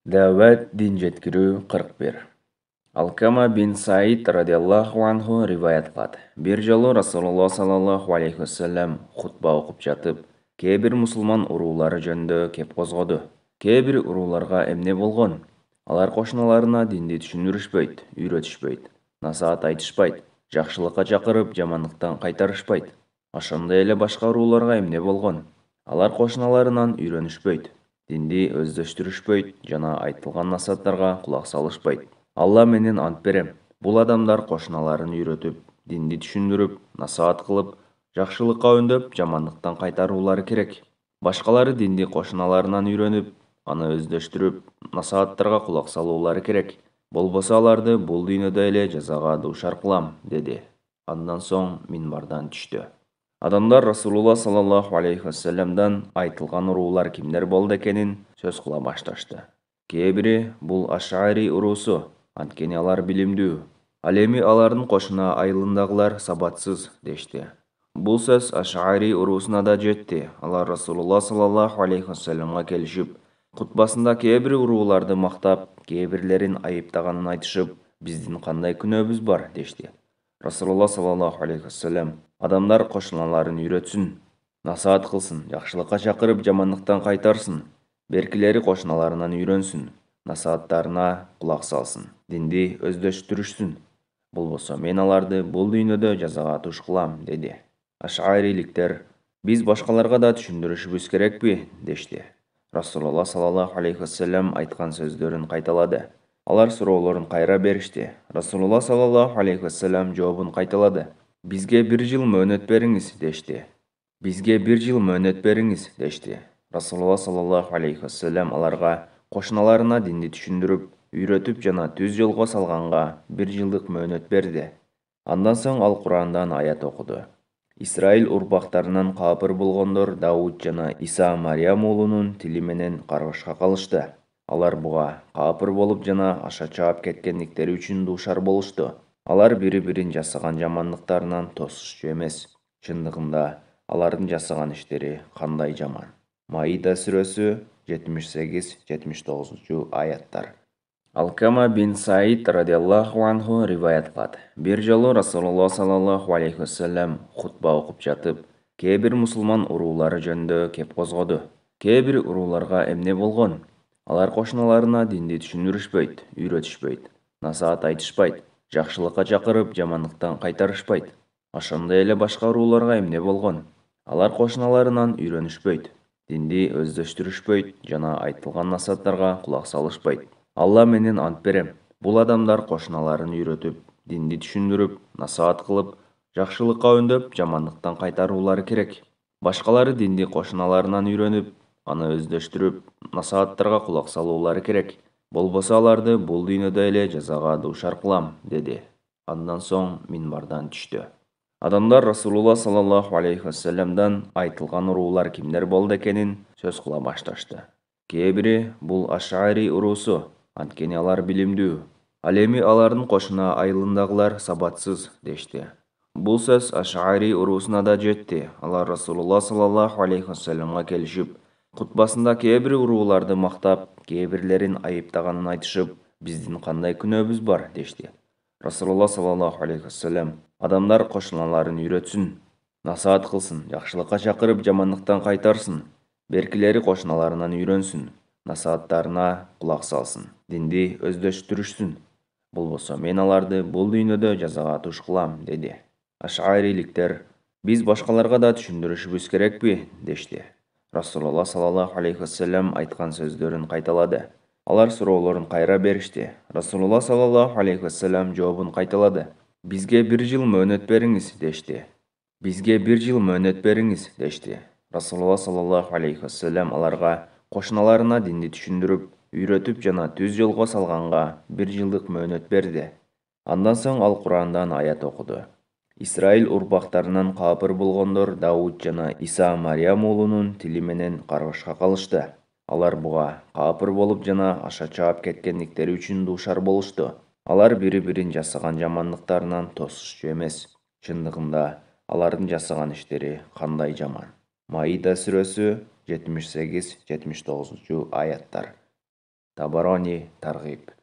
Dawet din жеткирүү 41. Алкама бин Саид радиаллаху анху риваят кылат. Бир жолу Расулуллах саллаллаху алейхи вассалам хутба окуп жатып, кээ бир мусулман уруулары жөнүндө кеп козгоду. Кээ бир урууларга эмне болгон? Алар кошуналарына динди түшүндүрүшпөйт, үйрөтүшпөйт, насаат айтышпайт, жакшылыкка чакырып, жамандыктан кайтарышпайт. Ошондой эле башка урууларга эмне болгон? Алар кошуналарынан үйрөнүшпөйт, динди өздөштүрүшпөйт жана айтылган насааттарга кулак салышпайт. Алла менен ант берем, бул адамдар кошуналарын үйрөтүп, динди түшүндүрүп, насаат кылып, жакшылыкка өндөп, жамандыктан кайтаруулары керек. Башкалары динди кошуналарынан үйрөнүп, аны өздөштүрүп, насааттарга кулак салуулары керек. Болбосо аларды бул дүйнөдө эле жазага дуушар кылам, деди. Андан соң минбардан түштү. Адамдар Расулуллах саллаллаху алейхи вассаламдан айтылган уруулар кимдер болду экенин сөз кыла башташты. Кээ бири бул Аш'ари уруусу, анткени алар билимдүү. Ал эми алардын кошуна айылындагылар сабатсыз дешти. Бул сөз Аш'ари уруусуна да жетти. Алар Расулуллах саллаллаху алейхи вассаламга келишип, хутбасында кээ бир урууларды мактап, кээ бирлерин айыптаганын айтышып, биздин кандай күнөөбүз бар дешти. Расулуллах саллаллаху алейхи вассалам адамдар кошуналарын үйрөтсүн, насаат кылсын, жакшылыкка чакырып, жамандыктан кайтарсын. Беркилери кошуналарынан үйрөнсүн, насааттарына кулак салсын, динди өздөштүрүшсүн. Болбосо мен аларды бул дүйнөдө жазага туш кылам, деди. Аш'ариликтер биз башкаларга да түшүндүрүшүбүз керекпи дешти. Расулуллах саллаллаху алейхи вассалам айткан сөздөрүн кайталады. Алар суроолорун кайра беришти. Расулуллах саллаллаху алейхи вассалам жообун кайталады. Бизге бир жыл мөөнөт бериңиз дешти. Бизге бир жыл мөөнөт бериңиз дешти. Расулуллах саллаллаху алейхи вассалам аларга кошуналарына динди түшүндүрүп, үйрөтүп жана түз жолго салганга бир жылдык мөөнөт берди. Андан соң ал Курандан аят окуду. Исраил урпактарынан капыр болгондор Дауд жана Иса Мариям уулунун тили менен каргышка калышты. Алар буга капыр болуп жана аша чаап кеткендиктери үчүн дуушар болушту. Алар бири-бирин жасаган жамандыктарынан тосушчу эмес. Чындыгында алардын жасаган иштери кандай жаман. Маида сүрөсү 78-79 аяттар. Алкама бин Саид радиаллаху анху риваят кылат. Бир жолу Расулуллах саллаллаху алейхи вассалам хутба окуп жатып, кээ бир мусулман уруулары жөнүндө кеп козгоду. Кээ бир урууларга эмне болгон? Алар кошуналарына динди түшүндүрүшпөйт, үйрөтүшпөйт, насаат айтышпайт, жакшылыкка чакырып, жамандыктан кайтарышпайт. Ошондой эле башка урууларга эмне болгон? Алар кошуналарынан үйрөнүшпөйт, динди өздөштүрүшпөйт жана айтылган насааттарга кулак салышпайт. Алла менен ант берем, бул адамдар кошуналарын үйрөтүп, динди түшүндүрүп, насаат кылып, жакшылыкка өндөп, жамандыктан кайтаруулары керек. Башкалары динди кошуналарынан үйрөнүп, аны өздөштүрүп, насааттарга кулак салуулары керек. Болбосо аларды бул дүйнөдө эле жазага дуушар кылам, деди. Андан соң минбардан түштү. Адамдар Расулуллах саллаллаху алейхи вассаламдан айтылган уруулар кимдер болду экенин сөз кыла башташты. Кээ бири бул Аш'ари уруусу, анткени алар билимдүү. Ал эми алардын кошуна айылындагылар сабатсыз дешти. Бул сөз Аш'ари уруусуна да жетти. Алар Расулуллах саллаллаху алейхи вассаламга келишип, хутбасында кээ бир урууларды мактап, кээ бирлерин айыптаганын айтышып, биздин кандай күнөөбүз бар дешти. Расулуллах саллаллаху алейхи вассалам адамдар кошуналарын үйрөтсүн, насаат кылсын, жакшылыкка чакырып, жамандыктан кайтарсын. Беркилери кошуналарынан үйрөнсүн, насааттарына кулак салсын, динди өздөштүрүшсүн. Болбосо мен аларды бул дүйнөдө жазага туш кылам, деди. Аш'ариликтер биз башкаларга да түшүндүрүшүбүз керекпи дешти. Расулуллах саллаллаху алейхи вассалам айткан сөздөрүн кайталады. Алар суроолорун кайра беришти. Расулуллах саллаллаху алейхи вассалам жообун кайталады. Бизге бир жыл мөөнөт бериңиз дешти. Бизге бир жыл мөөнөт бериңиз дешти. Расулуллах саллаллаху алейхи вассалам аларга кошуналарына динди түшүндүрүп, үйрөтүп жана түз жолго салганга бир жылдык мөөнөт берди. Андан соң ал Курандан аят окуду. Исраил урпактарынан капыр болгондор Дауд жана Иса Мариям уулунун тили менен каргышка калышты. Алар буга капыр болуп жана аша чаап кеткендиктери үчүн дуушар болушту. Алар бири-бирин жасаган жамандыктарынан тосушчу эмес. Чындыгында алардын жасаган иштери кандай жаман. Маида сүрөсү 78-79 аяттар. Tabaroni Targ'ib.